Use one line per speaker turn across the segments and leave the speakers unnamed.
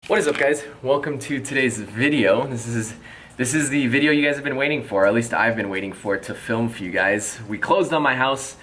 What is up, guys? Welcome to today's video. This is the video you guys have been waiting for, or at least I've been waiting for to film for you guys. We closed on my house.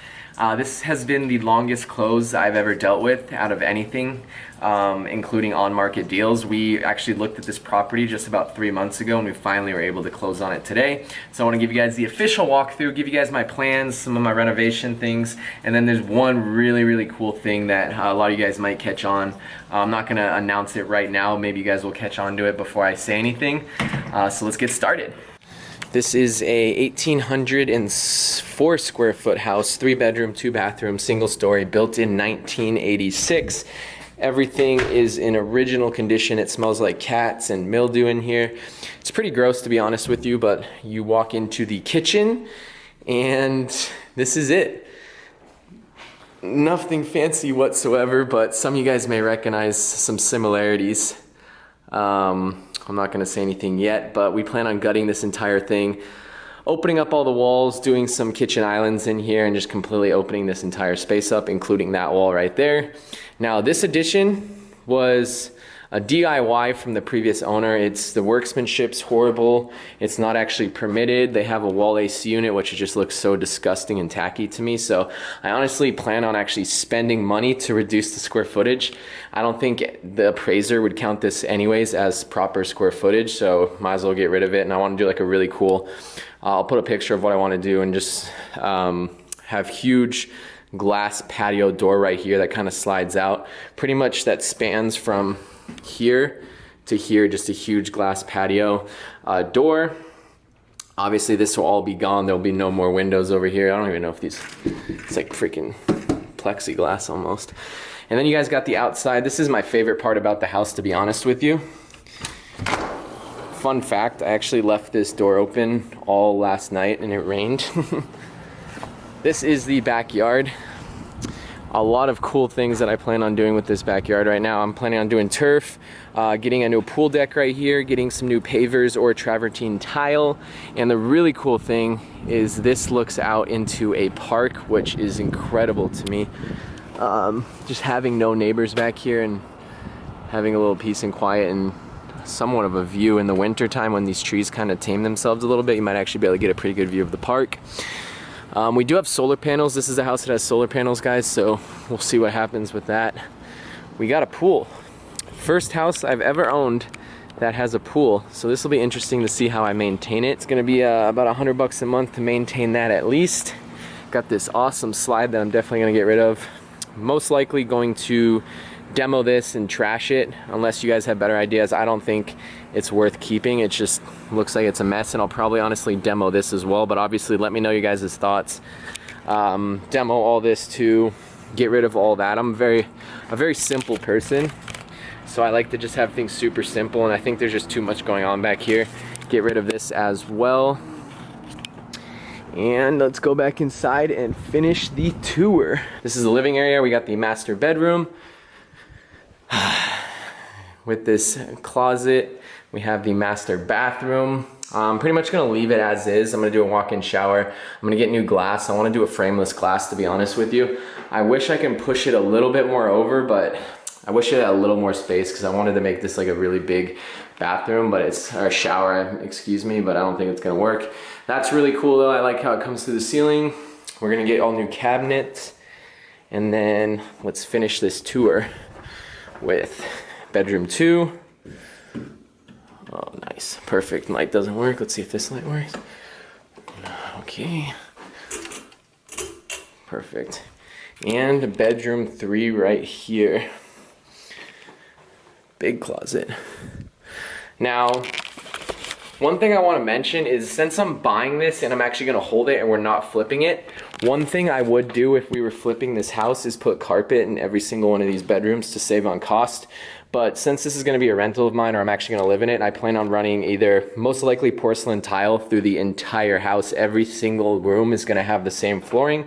This has been the longest close I've ever dealt with out of anything, including on-market deals. We actually looked at this property just about 3 months ago, and we finally were able to close on it today. So I want to give you guys the official walkthrough, give you guys my plans, some of my renovation things, and then there's one really cool thing that a lot of you guys might catch on. I'm not going to announce it right now. Maybe you guys will catch on to it before I say anything. So let's get started. This is a 1,804 square foot house, 3-bedroom, 2-bathroom, single story, built in 1986. Everything is in original condition. It smells like cats and mildew in here. It's pretty gross, to be honest with you, but you walk into the kitchen and this is it. Nothing fancy whatsoever, but some of you guys may recognize some similarities. I'm not going to say anything yet, but we plan on gutting this entire thing, opening up all the walls, doing some kitchen islands in here, and just completely opening this entire space up, including that wall right there. Now, this addition was a DIY from the previous owner. The workmanship's horrible. It's not actually permitted. They have a wall AC unit, which just looks so disgusting and tacky to me. So I honestly plan on actually spending money to reduce the square footage. I don't think the appraiser would count this anyways as proper square footage, so might as well get rid of it. And I want to do like a really cool, I'll put a picture of what I want to do and just have huge glass patio door right here that kind of slides out. Pretty much that spans from here to here, just a huge glass patio door. Obviously this will all be gone. There'll be no more windows over here. I don't even know if these, it's like freaking plexiglass almost. And then you guys got the outside. This is my favorite part about the house, to be honest with you. Fun fact, I actually left this door open all last night and it rained. This is the backyard. A lot of cool things that I plan on doing with this backyard right now. I'm planning on doing turf, getting a new pool deck right here, getting some new pavers or travertine tile. And the really cool thing is this looks out into a park, which is incredible to me. Just having no neighbors back here and having a little peace and quiet and somewhat of a view in the winter time when these trees kind of tame themselves a little bit, you might actually be able to get a pretty good view of the park. We do have solar panels. This is a house that has solar panels, guys, so we'll see what happens with that. We got a pool. First house I've ever owned that has a pool, so this will be interesting to see how I maintain it. It's gonna be about $100 a month to maintain that at least. Got this awesome slide that I'm definitely gonna get rid of. Most likely going to demo this and trash it unless you guys have better ideas. I don't think it's worth keeping. It just looks like it's a mess, and I'll probably honestly demo this as well, but obviously let me know you guys' thoughts. Demo all this too, get rid of all that. I'm a very simple person, so I like to just have things super simple, and I think there's just too much going on back here. Get rid of this as well. And let's go back inside and finish the tour. This is the living area. We got the master bedroom with this closet. We have the master bathroom. I'm pretty much gonna leave it as is. I'm gonna do a walk-in shower. I'm gonna get new glass. I wanna do a frameless glass, to be honest with you. I wish I can push it a little bit more over, but I wish it had a little more space because I wanted to make this like a really big bathroom, but it's, or shower, excuse me, but I don't think it's gonna work. That's really cool though. I like how it comes through the ceiling. We're gonna get all new cabinets, and then let's finish this tour with bedroom 2. Oh, nice, perfect. Light doesn't work. Let's see if this light works. Okay, perfect. And bedroom 3 right here. Big closet. Now, one thing I want to mention is, since I'm buying this and I'm actually going to hold it and we're not flipping it, one thing I would do if we were flipping this house is put carpet in every single one of these bedrooms to save on cost. But since this is going to be a rental of mine, or I'm actually going to live in it, I plan on running either most likely porcelain tile through the entire house. Every single room is going to have the same flooring,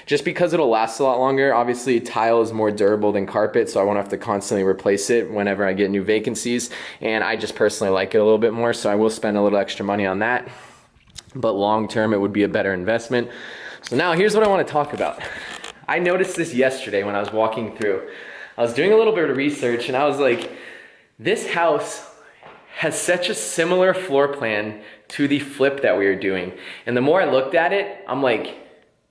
just because it'll last a lot longer. Obviously, tile is more durable than carpet, so I won't have to constantly replace it whenever I get new vacancies. And I just personally like it a little bit more, so I will spend a little extra money on that. But long term, it would be a better investment. So now here's what I want to talk about. I noticed this yesterday when I was walking through. I was doing a little bit of research and I was like, This house has such a similar floor plan to the flip that we were doing. And the more I looked at it, I'm like,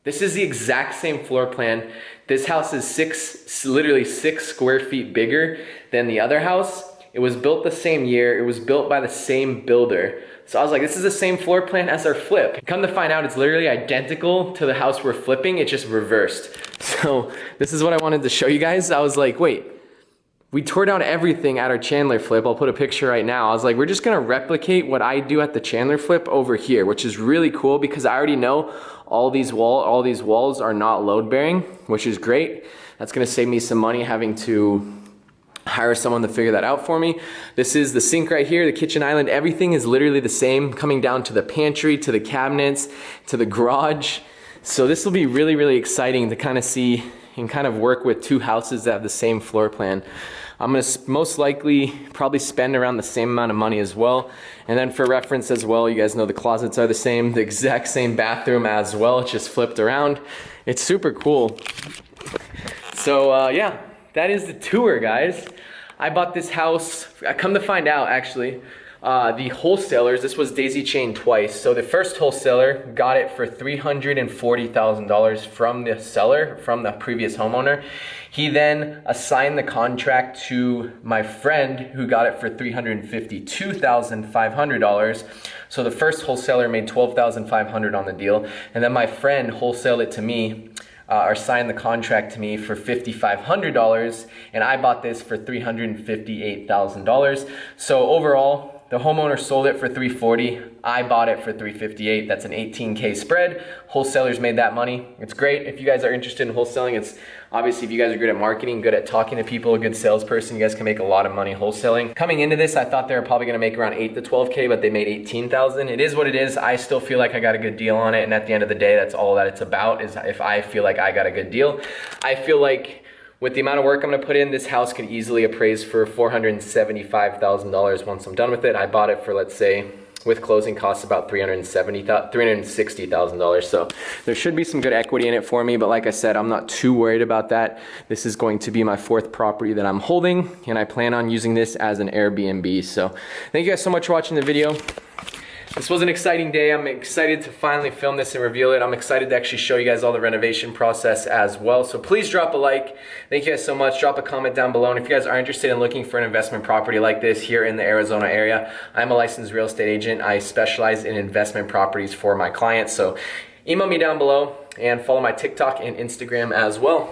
this is the exact same floor plan. This house is literally 6 square feet bigger than the other house. It was built the same year. It was built by the same builder. So I was like, this is the same floor plan as our flip. Come to find out, it's literally identical to the house we're flipping. It's just reversed. So this is what I wanted to show you guys. I was like, wait, we tore down everything at our Chandler flip. I'll put a picture right now. I was like, we're just gonna replicate what I do at the Chandler flip over here, which is really cool because I already know all these walls are not load bearing, which is great. That's gonna save me some money having to hire someone to figure that out for me. This is the sink right here, the kitchen island. Everything is literally the same, coming down to the pantry, to the cabinets, to the garage. So this will be really, really exciting to kind of see and kind of work with 2 houses that have the same floor plan. I'm gonna most likely probably spend around the same amount of money as well. And then for reference as well, you guys know the closets are the same, the exact same bathroom as well. It's just flipped around. It's super cool. So yeah, that is the tour, guys. I bought this house, I come to find out actually, the wholesalers, this was daisy chained twice. So the first wholesaler got it for $340,000 from the seller, from the previous homeowner. He then assigned the contract to my friend who got it for $352,500. So the first wholesaler made $12,500 on the deal. And then my friend wholesaled it to me, or signed the contract to me for $5,500, and I bought this for $358,000. So overall, the homeowner sold it for $340,000. I bought it for $358,000. That's an $18K spread. Wholesalers made that money. It's great. If you guys are interested in wholesaling, it's obviously if you guys are good at marketing, good at talking to people, a good salesperson, you guys can make a lot of money wholesaling. Coming into this, I thought they were probably gonna make around $8,000 to $12K, but they made $18,000. It is what it is. I still feel like I got a good deal on it, and at the end of the day, that's all that it's about, is if I feel like I got a good deal. I feel like with the amount of work I'm gonna put in, this house could easily appraise for $475,000 once I'm done with it. I bought it for, let's say, with closing costs about $360,000. So there should be some good equity in it for me, but like I said, I'm not too worried about that. This is going to be my 4th property that I'm holding, and I plan on using this as an Airbnb. So thank you guys so much for watching the video. This was an exciting day. I'm excited to finally film this and reveal it. I'm excited to actually show you guys all the renovation process as well. So please drop a like. Thank you guys so much. Drop a comment down below. And if you guys are interested in looking for an investment property like this here in the Arizona area, I'm a licensed real estate agent. I specialize in investment properties for my clients. So email me down below and follow my TikTok and Instagram as well.